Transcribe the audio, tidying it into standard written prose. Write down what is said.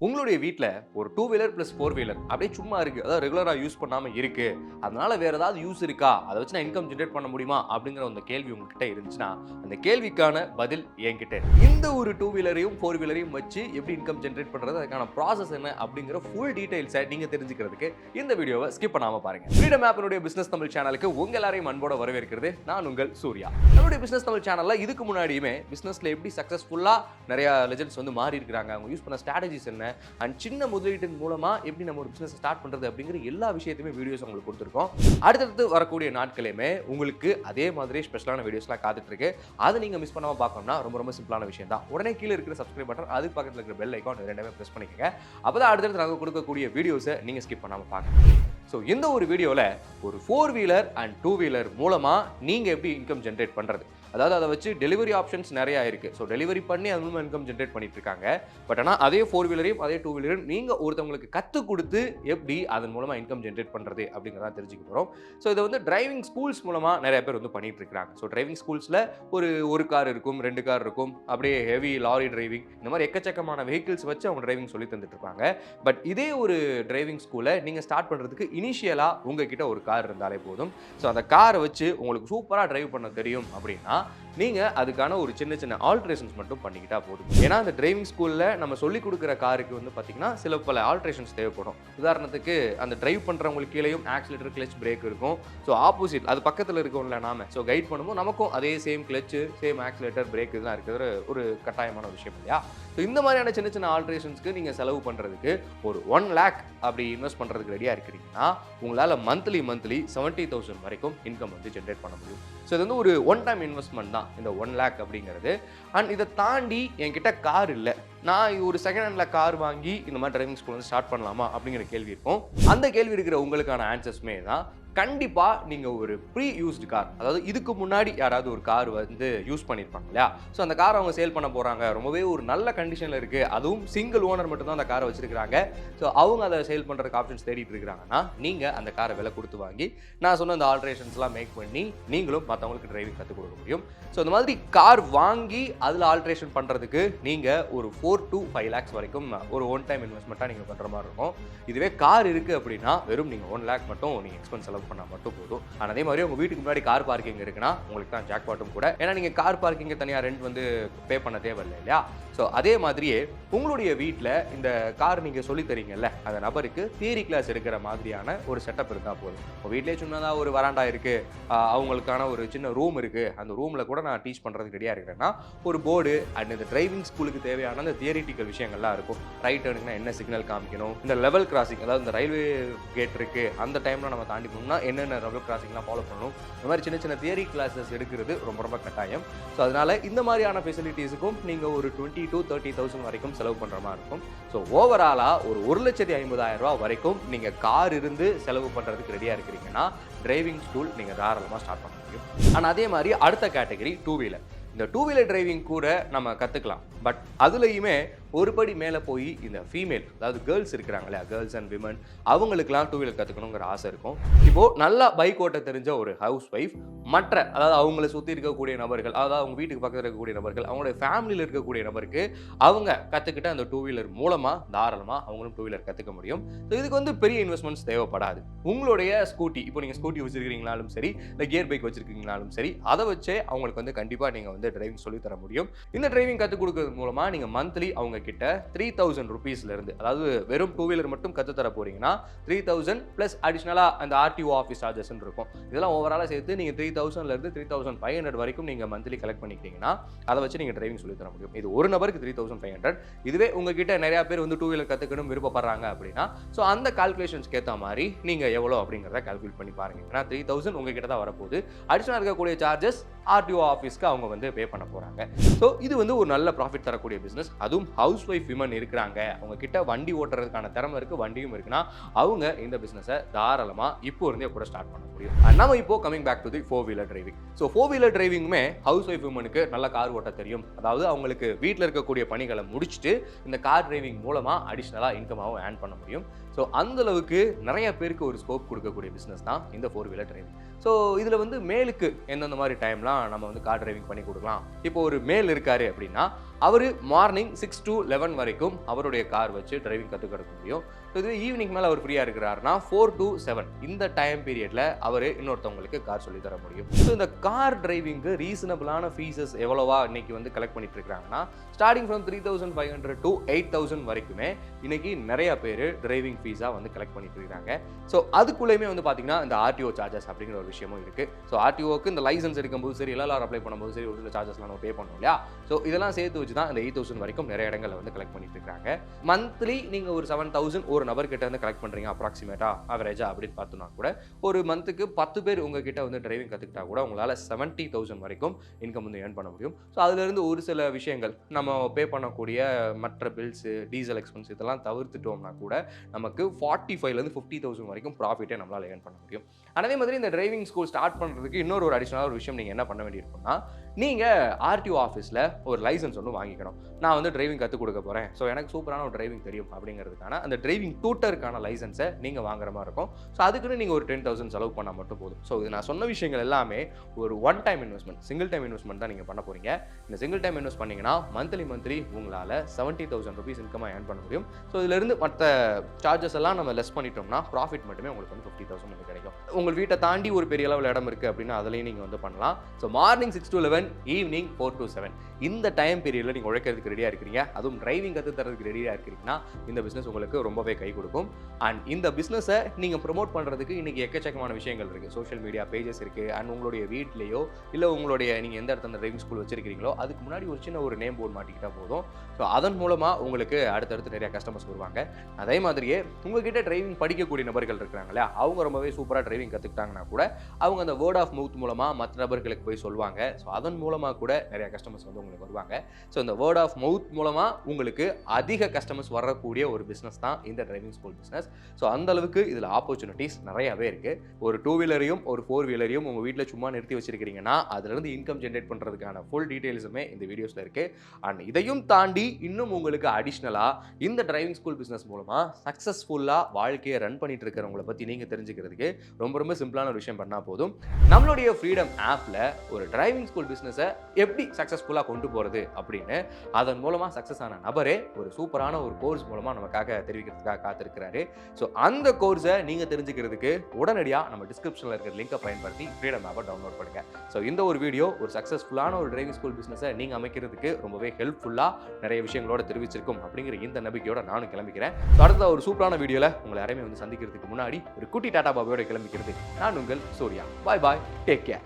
உங்களுடைய வீட்ல ஒரு 2 வீலர் பிளஸ் 4 வீலர் அப்படியே சும்மா இருக்கு. அதாவது ரெகுலரா யூஸ் பண்ணாம இருக்கு. அதனால வேற ஏதாவது யூஸ் இருக்கா? அத வச்சு நான் இன்கம் ஜெனரேட் பண்ண முடியுமா? அப்படிங்கிற அந்த கேள்வி உங்ககிட்ட இருந்துச்சுன்னா, அந்த கேள்விக்கான பதில் என்கிட்ட இருக்கு. இந்த ஒரு 2 வீலரையும் 4 வீலரையும் வச்சு எப்படி இன்கம் ஜெனரேட் பண்றது? அதுக்கான ப்ராசஸ் என்ன? அப்படிங்கிற ஃபுல் டீடைல்ஸை நீங்க தெரிஞ்சுக்கிறதுக்கு இந்த வீடியோவை ஸ்கிப் பண்ணாம பாருங்க. ஃப்ரீடம் ஆப்பினுடைய பிசினஸ் தமிழ் சேனலுக்கு உங்க எல்லாரையும் அன்போட வரவேற்கிறது நான் உங்கள் சூர்யா. நம்மளுடைய பிசினஸ் தமிழ் சேனல்ல இதுக்கு முன்னாடியுமே பிசினஸ்ல எப்படி சக்சஸ்ஃபுல்லா நிறைய லெஜெண்ட்ஸ் வந்து மாறி இருக்காங்க. அவங்க யூஸ் பண்ண ஸ்ட்ராட்டஜிஸ் என்ன? அண்ட் சின்ன முதலீட்டின் மூலமா எப்படி நம்ம ஒரு பிசினஸ் ஸ்டார்ட் பண்றது அப்படிங்கிற எல்லா விஷயத்தையுமே வீடியோஸ் உங்களுக்கு கொடுத்துருக்கோம். அடுத்தடுத்து வரக்கூடிய நாட்களேயுமே உங்களுக்கு அதே மாதிரி ஸ்பெஷலான வீடியோஸ்லாம் காத்துட்டு இருக்கு. அதை நீங்க மிஸ் பண்ணாம பார்க்கணும்னா ரொம்ப சிம்பிளான விஷயம் தான். உடனே கீழே இருக்கிற சப்ஸ்கிரைப் பட்டன், அதுக்கு பக்கத்தில் இருக்கிற பெல் ஐக்கான் ரெண்டுமே பிரஸ் பண்ணிக்கங்க. அப்பதான் அடுத்தடுத்து நாங்கள் கொடுக்கக்கூடிய வீடியோஸை நீங்க ஸ்கிப் பண்ணாம பார்க்கலாம். ஸோ இந்த ஒரு வீடியோவில் ஒரு 4 வீலர் அண்ட் 2 வீலர் மூலமாக நீங்கள் எப்படி இன்கம் ஜென்ரேட் பண்ணுறது, அதாவது அதை வச்சு டெலிவரி ஆப்ஷன்ஸ் நிறையா இருக்குது. ஸோ டெலிவரி பண்ணி அது மூலமாக இன்கம் ஜென்ரேட் பண்ணிட்டு இருக்காங்க. பட் ஆனால் அதே 4 வீலரையும் அதே 2 வீலரையும் நீங்கள் ஒருத்தவங்களுக்கு கற்றுக் கொடுத்து எப்படி அதன் மூலமாக இன்கம் ஜென்ரேட் பண்ணுறது அப்படிங்கிறத தெரிஞ்சுக்க போகிறோம். ஸோ இதை வந்து டிரைவிங் ஸ்கூல்ஸ் மூலமாக நிறைய பேர் வந்து பண்ணிட்டு இருக்காங்க. ஸோ டிரைவிங் ஸ்கூல்ஸில் ஒரு கார் இருக்கும், 2 கார் இருக்கும், அப்படியே ஹெவி லாரி டிரைவிங், இந்த மாதிரி எக்கச்சக்கமான வெஹிக்கிள்ஸ் வச்சு அவங்க டிரைவிங் சொல்லி தந்துட்டு இருப்பாங்க. பட் இதே ஒரு டிரைவிங் ஸ்கூலை நீங்கள் ஸ்டார்ட் பண்ணுறதுக்கு இனிஷியலாக உங்ககிட்ட ஒரு கார் இருந்தாலே போதும். ஸோ அந்த காரை வச்சு உங்களுக்கு சூப்பராக டிரைவ் பண்ண தெரியும் அப்படின்னா நீங்கள் அதுக்கான ஒரு சின்ன ஆல்ட்ரேஷன்ஸ் மட்டும் பண்ணிக்கிட்டா போதும். ஏன்னா அந்த டிரைவிங் ஸ்கூலில் நம்ம சொல்லிக் கொடுக்குற காருக்கு வந்து பார்த்தீங்கன்னா சில பல ஆல்ட்ரேஷன்ஸ் தேவைப்படும். உதாரணத்துக்கு அந்த டிரைவ் பண்ணுறவங்களுக்கு கீழேயும் ஆக்சிலேட்டர், கிளச், பிரேக் இருக்கும். ஸோ ஆப்போசிட் அது பக்கத்தில் இருக்கும்ல நாம, ஸோ கைட் பண்ணும்போது நமக்கும் அதே same clutch, same accelerator, brake இதெல்லாம் இருக்கிறது ஒரு கட்டாயமான விஷயம் இல்லையா? ஸோ இந்த மாதிரியான சின்ன ஆல்ட்ரேஷன்ஸ்க்கு நீங்கள் செலவு பண்ணுறதுக்கு ஒரு 1 lakh அப்படி இன்வெஸ்ட் பண்ணுறதுக்கு ரெடியாக இருக்கிறீங்கன்னா உங்களால் மந்த்லி 70,000 வரைக்கும் இன்கம் வந்து ஜென்ரேட் பண்ண முடியும். ஸோ இது வந்து ஒரு ஒன் டைம் இன்வெஸ்ட்மெண்ட் தான் இந்த 1 lakh அப்படிங்கிறது. அண்ட் இதை தாண்டி என்கிட்ட கார் இல்லை, நான் ஒரு செகண்ட் ஹேண்டில் கார் வாங்கி இந்த மாதிரி டிரைவிங் ஸ்கூல் வந்து ஸ்டார்ட் பண்ணலாமா அப்படிங்கிற கேள்வி இருக்கும். அந்த கேள்வி இருக்கிற உங்களுக்கான ஆன்சர்ஸ்மே தான் கண்டிப்பாக நீங்கள் ஒரு ப்ரீ யூஸ்டு கார், அதாவது இதுக்கு முன்னாடி யாராவது ஒரு கார் வந்து யூஸ் பண்ணியிருப்பாங்க இல்லையா? ஸோ அந்த காரை அவங்க சேல் பண்ண போகிறாங்க, ரொம்பவே ஒரு நல்ல கண்டிஷனில் இருக்குது, அதுவும் சிங்கிள் ஓனர் மட்டும்தான் அந்த காரை வச்சிருக்காங்க. ஸோ அவங்க அதை சேல் பண்ணுறதுக்கு ஆப்ஷன்ஸ் தேடிட்டு இருக்கிறாங்கன்னா நீங்கள் அந்த காரை விலை கொடுத்து வாங்கி நான் சொன்ன அந்த ஆல்ட்ரேஷன்ஸ்லாம் மேக் பண்ணி நீங்களும் மற்றவங்களுக்கு டிரைவிங் கற்றுக் கொடுக்க முடியும். ஸோ இந்த மாதிரி கார் வாங்கி அதில் ஆல்ட்ரேஷன் பண்ணுறதுக்கு நீங்கள் ஒரு 4 to 5 lakhs வரைக்கும் ஒரு ஒன் டைம் இன்வெஸ்ட்மெண்ட்டாக நீங்கள் பண்ணுற மாதிரி இருக்கும். இதுவே கார் இருக்குது அப்படின்னா வெறும் நீங்கள் 1 lakh மட்டும் நீங்கள் எக்ஸ்பென்ஸ் செலவு பண்ணால் மட்டும் போதும். ஆனால் அதே மாதிரி உங்கள் வீட்டுக்கு முன்னாடி கார் பார்க்கிங் இருக்குன்னா உங்களுக்கு தான் ஜாக்பாட்டும் கூட. ஏன்னா நீங்கள் கார் பார்க்கிங்கை தனியாக ரெண்ட் வந்து பே பண்ண தேவையில்லை இல்லையா? ஸோ அதே மாதிரியே உங்களுடைய வீட்டில் இந்த கார் நீங்கள் சொல்லி தரீங்கல்ல அந்த நபருக்கு தியரி கிளாஸ் எடுக்கிற மாதிரியான ஒரு செட்டப் இருந்தால் போதும். உங்கள் வீட்டிலே சின்னதாக ஒரு வராண்டா இருக்குது, அவங்களுக்கான ஒரு சின்ன ரூம் இருக்குது, அந்த ரூமில் கூட நான் டீச் பண்ணுறதுக்கு ரெடியாக இருக்கிறேன்னா ஒரு போர்டு அண்ட் இந்த டிரைவிங் ஸ்கூலுக்கு தேவையான அந்த தியரிட்டிக்கல் விஷயங்கள்லாம் இருக்கும். ரைட் டர்னுக்குனா என்ன சிக்னல் காமிக்கணும், இந்த லெவல் கிராசிங், அதாவது இந்த ரயில்வே கேட் இருக்குது அந்த டைமில் நம்ம தாண்டி போகணும்னா என்னென்ன லெவல் கிராசிங்லாம் ஃபாலோ பண்ணணும், இந்த மாதிரி சின்ன தியரி கிளாஸஸ் எடுக்கிறது ரொம்ப கட்டாயம். ஸோ அதனால் இந்த மாதிரியான ஃபெசிலிட்டிஸுக்கும் நீங்கள் ஒரு 20,000 to 30,000 வரைக்கும் செலவு பண்ணுற மாதிரி இருக்கும். ஸோ ஓவராலாக ஒரு 1,50,000 ரூபா வரைக்கும் நீங்கள் கார் இருந்து செலவு பண்ணுறதுக்கு ரெடியாக இருக்கிறீங்கன்னா டிரைவிங் ஸ்கூல் நீங்கள் தாராளமாக ஸ்டார்ட் பண்ண முடியும். ஆனால் அதே மாதிரி அடுத்த கேட்டகரி 2 வீலர். இந்த 2 வீலர் டிரைவிங் கூட நம்ம கற்றுக்கலாம். பட் அதுலேயுமே ஒரு படி மேலே போய் இந்த ஃபீமேல், அதாவது கேர்ள்ஸ் இருக்கிறாங்க இல்லையா, கேர்ள்ஸ் அண்ட் விமன், அவங்களுக்குலாம் 2 வீலர் கற்றுக்கணுங்கிற ஆசை இருக்கும். இப்போது நல்லா பைக் ஓட்ட தெரிஞ்ச ஒரு ஹவுஸ் ஒய்ஃப் அதாவது அவங்கள சுற்றி இருக்கக்கூடிய நபர்கள், அதாவது அவங்க வீட்டுக்கு பக்கத்தில் இருக்கக்கூடிய நபர்கள், அவங்களுடைய ஃபேமிலியில் இருக்கக்கூடிய நபருக்கு அவங்க கற்றுக்கிட்ட அந்த 2 வீலர் மூலமாக தாராளமாக அவங்களும் 2 வீலர் கற்றுக்க முடியும். ஸோ இதுக்கு வந்து பெரிய இன்வெஸ்ட்மெண்ட்ஸ் தேவைப்படாது. உங்களுடைய ஸ்கூட்டி, இப்போ நீங்கள் ஸ்கூட்டி வச்சுருக்கீங்கனாலும் சரி, இல்லை கியர் பைக் வச்சுருக்கீங்கனாலும் சரி, அதை வச்சே அவங்களுக்கு வந்து கண்டிப்பாக நீங்கள் வந்து டிரைவிங் சொல்லித்தர முடியும். இந்த டிரைவிங் கற்றுக் கொடுக்கறது மூலமாக நீங்கள் மந்த்லி அவங்க கிட்ட 3,000 rupeesலேருந்து, அதாவது வெறும் 2 வீலர் மட்டும் கற்றுத்தர போறீங்கன்னா 3,000 ப்ளஸ் அடிஷ்னலாக அந்த ஆர்டிஓ ஆஃபீஸ் சார்ஜஸ் இருக்கும். இதெல்லாம் ஓவராலாக சேர்த்து நீங்கள் 3,000லேருந்து 3,500 வரைக்கும் நீங்கள் மந்த்லி கலெக்ட் பண்ணிக்கிட்டீங்கன்னா அதை வச்சு நீங்கள் டிரைவிங் சொல்லி தர முடியும். இது ஒரு நபருக்கு 3,500. இதுவே உங்ககிட்ட நிறையா பேர் வந்து 2 வீலர் கற்றுக்கணும் விருப்பப்படுறாங்க அப்படின்னா ஸோ அந்த கால்குலேஷன்ஸ்க்கு ஏற்ற மாதிரி நீங்கள் எவ்வளோ அப்படிங்கிறத கால்குலேட் பண்ணி பாருங்க. ஏன்னா 3,000 உங்ககிட்ட தான் வரப்போகுது. அடிஷ்னலாக இருக்கக்கூடிய சார்ஜஸ் ஆர்டிஓ ஆஃபீஸ்க்கு அவங்க வந்து பே பண்ண போகிறாங்க. ஸோ இது வந்து ஒரு நல்ல ப்ராஃபிட் தரக்கூடிய பிஸ்னஸ். அதுவும் ஹவுஸ் ஒய்ஃப் விமன் இருக்கிறாங்க, அவங்க கிட்ட வண்டி ஓட்டுறதுக்கான திறமை இருக்குது, வண்டியும் இருக்குன்னா அவங்க இந்த பிஸ்னஸை தாராளமாக இப்போ இருந்தே கூட ஸ்டார்ட் பண்ண முடியும். நம்ம இப்போ coming back to the 4 wheeler driving. So 4 wheeler டிரைவிங்குமே ஹவுஸ் ஒய்ஃப் விமனுக்கு நல்ல கார் ஓட்ட தெரியும், அதாவது அவங்களுக்கு வீட்டில் இருக்கக்கூடிய பணிகளை முடிச்சுட்டு இந்த கார் டிரைவிங் மூலமாக அடிஷ்னலாக இன்கமாகவும் ஏர்ன் பண்ண முடியும். ஸோ அந்த அளவுக்கு நிறைய பேருக்கு ஒரு ஸ்கோப் கொடுக்கக்கூடிய பிஸ்னஸ் தான் இந்த 4 வீலர் டிரைவிங். ஸோ இதில் வந்து மேலுக்கு எந்தெந்த மாதிரி டைம்லாம் நம்ம வந்து கார் டிரைவிங் பண்ணி கொடுக்கலாம். இப்போ ஒரு மேல் இருக்காரு அப்படின்னா அவர் மார்னிங் 6 to 11 வரைக்கும் அவருடைய கார் வச்சு டிரைவிங் கற்றுக்கிட முடியும். ஸோ இதுவே ஈவினிங் மேலே அவர் ஃப்ரீயாக இருக்கிறாருன்னா 4 to 7 இந்த டைம் பீரியடில் அவர் இன்னொருத்தவங்களுக்கு கார் சொல்லி தர முடியும். ஸோ இந்த கார் டிரைவிங்கு ரீசனபிளான ஃபீஸஸ் எவ்வளோவா இன்னைக்கு வந்து கலெக்ட் பண்ணிட்டு இருக்காங்கன்னா ஸ்டார்டிங் ஃப்ரம் 3,500 to 8,000 வரைக்குமே இன்னைக்கு நிறைய பேர் டிரைவிங் ஃபீஸாக வந்து கலெக்ட் பண்ணிட்டு இருக்காங்க. ஸோ அதுக்குள்ளேயுமே வந்து பார்த்தீங்கன்னா இந்த ஆர்டிஓ சார்ஜஸ் அப்படிங்கிற ஒரு விஷயமும் இருக்குது. ஸோ ஆர்டிஓக்கு இந்த லைசன்ஸ் எடுக்கும்போது சரி, எல்எல்ஆர் அப்ளை பண்ணும்போது சரி, ஒரு சில சார்ஜஸ்லாம் நம்ம பே பண்ணோம் இல்லையா. ஸோ இதெல்லாம் சேர்த்து வச்சு தான் இந்த 8,000 வரைக்கும் நிறைய இடங்களில் வந்து கலெக்ட் பண்ணிட்டு இருக்காங்க. மந்த்லி நீங்கள் ஒரு 7,000 ஒரு நபர்கிட்ட வந்து கலெக்ட் பண்ணுறீங்க அப்ராக்சிமேட்டா ஆவரேஜா அப்படின்னு பார்த்தோம்னா கூட ஒரு மந்த்துக்கு 10 பேர் உங்ககிட்ட வந்து டிரைவிங் கற்றுக்கிட்டா கூட உங்களால் 70,000 வரைக்கும் இன்கம் வந்து ஏர்ன் பண்ண முடியும். ஸோ அதுலேருந்து ஒரு சில விஷயங்கள் நம்ம பே பண்ணக்கூடிய மற்ற பில்ஸு, டீசல் எக்ஸ்பென்ஸ் இதெல்லாம் தவிர்த்துட்டோம்னா கூட நமக்கு 45,000 50,000 வரைக்கும் ப்ராஃபிட்டே நம்மளால் ஏர்ன் பண்ண முடியும். அதே மாதிரி இந்த டிரைவிங் ஸ்கூல் ஸ்டார்ட் பண்ணுறதுக்கு இன்னொரு ஒரு அடிஷனலாக ஒரு விஷயம் நீங்கள் என்ன பண்ண வேண்டியிருக்குன்னா நீங்கள் ஆர்டிஓ ஆஃபீஸில் ஒரு லைசன்ஸ் ஒன்று வாங்கிக்கணும். நான் வந்து டிரைவிங் கற்றுக் கொடுக்க போகிறேன், ஸோ எனக்கு சூப்பரான ஒரு டிரைவிங் தெரியும் அப்படிங்கிறதுக்கான அந்த டிரைவிங் டூட்டருக்கான லைசன்ஸை நீங்கள் வாங்குற மாதிரி இருக்கும். ஸோ அதுக்குன்னு நீங்கள் ஒரு 10,000 செலவு பண்ணால் மட்டும் போதும். ஸோ இது நான் சொன்ன விஷயங்கள் எல்லாமே ஒரு one time investment, single time investment தான் நீங்கள் பண்ண போகிறீங்க. இந்த சிங்கிள் டைம் இன்வெஸ்ட் பண்ணிங்கன்னா மந்த்லி உங்களால் 70,000 ருபீஸ் இன்கமாக ஏர்ன் பண்ண முடியும். ஸோ இதிலிருந்து மற்ற சார்ஜஸ் எல்லாம் நம்ம லெஸ் பண்ணிட்டோம்னா ப்ராஃபிட் மட்டுமே உங்களுக்கு வந்து 50,000 வந்து கிடைக்கும். உங்கள் வீட்டை தாண்டி ஒரு பெரிய அளவில் இடம் இருக்குது அப்படின்னா அதுலேயும் நீங்கள் வந்து பண்ணலாம். So morning 6 to 11, evening 4 to 7 இந்த டைம் பீரியடில் நீங்கள் உழைக்கிறதுக்கு ரெடியாக இருக்கிறீங்க, அதுவும் டிரைவிங் கற்று தரதுக்கு ரெடியாக இருக்கிறீங்கன்னா இந்த பிஸ்னஸ் உங்களுக்கு ரொம்பவே கை கொடுக்கும். அண்ட் இந்த பிஸ்னஸை நீங்கள் ப்ரொமோட் பண்ணுறதுக்கு இன்றைக்கி எக்கச்சக்கமான விஷயங்கள் இருக்குது. சோஷியல் மீடியா பேஜஸ் இருக்குது. அண்ட் உங்களுடைய வீட்லேயோ இல்லை உங்களுடைய நீங்கள் எந்த இடத்துல டிரைவிங் ஸ்கூல் வச்சிருக்கிறீங்களோ அதுக்கு முன்னாடி ஒரு சின்ன ஒரு நேம் போர்டு மாட்டிக்கிட்டால் போதும். ஸோ அதன் மூலமாக உங்களுக்கு அடுத்தடுத்து நிறைய கஸ்டமர்ஸ் வருவாங்க. அதே மாதிரியே உங்ககிட்ட டிரைவிங் படிக்கக்கூடிய நபர்கள் இருக்கிறாங்க இல்லையா, அவங்க ரொம்பவே சூப்பராக டிரைவிங் கற்றுக்கிட்டாங்கன்னா கூட அவங்க அந்த வேர்ட் ஆஃப் மவுத் மூலமாக மற்ற நபர்களுக்கு போய் சொல்லுவாங்க. ஸோ அதன் மூலமாக கூட நிறைய கஸ்டமர்ஸ் வந்து உங்களுக்கு வருவாங்க. ஸோ இந்த வேர்ட் ஆஃப் மவுத் மூலமாக உங்களுக்கு அதிக கஸ்டமர்ஸ் வரக்கூடிய ஒரு பிஸ்னஸ் தான் இந்த டிரைவிங் ஸ்கூல் பிஸ்னஸ். ஸோ அந்த அளவுக்கு இதில் ஆப்பர்ச்சுனிட்டிஸ் நிறையவே இருக்குது. ஒரு 2 வீலரையும் ஒரு 4 வீலரையும் உங்கள் வீட்டில் சும்மா நிறுத்தி வச்சிருக்கிறீங்கன்னா அதுலேருந்து இன்கம் ஜென்ரேட் பண்ணுறதுக்கான ஃபுல் டீட்டெயில்ஸுமே இந்த வீடியோஸில் இருக்குது. அண்ட் இதையும் தாண்டி இன்னும் உங்களுக்கு அடிஷ்னலாக இந்த டிரைவிங் ஸ்கூல் பிஸ்னஸ் மூலமாக சக்ஸஸ்ஃபுல்லாக வாழ்க்கையை ரன் பண்ணிட்டு இருக்கிறவங்களை பற்றி நீங்கள் தெரிஞ்சுக்கிறதுக்கு ரொம்ப சிம்பிளான ஒரு விஷயம் பண்ணால் போதும். நம்மளுடைய ஃப்ரீடம் ஆப்பில் ஒரு டிரைவிங் ஸ்கூல் பிஸ்னஸை எப்படி சக்ஸஸ்ஃபுல்லாக கொண்டு போகிறது அப்படின்னு அதன் மூலமாக சக்ஸஸ் ஆன நபரே ஒரு சூப்பரான ஒரு கோர்ஸ் மூலமாக நமக்காக தெரிவிக்கிறதுக்காக காத்திருக்கிறாரு. ஸோ அந்த கோர்ஸை நீங்கள் தெரிஞ்சுக்கிறதுக்கு உடனடியாக நம்ம டிஸ்கிரிப்ஷனில் இருக்கிற லிங்கை பயன்படுத்தி ஃப்ரீடம் ஆப்பை டவுன்லோட் பண்ணுங்கள். ஸோ இந்த ஒரு வீடியோ ஒரு சக்ஸஸ்ஃபுல்லான ஒரு டிரைவிங் ஸ்கூல் பிஸ்னஸை நீங்கள் அமைக்கிறதுக்கு ரொம்பவே ஹெல்ப்ஃபுல்லாக நிறைய விஷயங்களோட தெரிவிச்சிருக்கும் அப்படிங்கிற இந்த நம்பிக்கையோட நானும் கிளம்பிக்கிறேன். அடுத்த ஒரு சூப்பரான வீடியோவில் உங்களை யாரையுமே வந்து சந்திக்கிறதுக்கு முன்னாடி ஒரு குட்டி டாடா பாபாயோட கிளம்பிக்கிறது நான் உங்கள் சூர்யா. பாய் பாய், டேக் கேர்.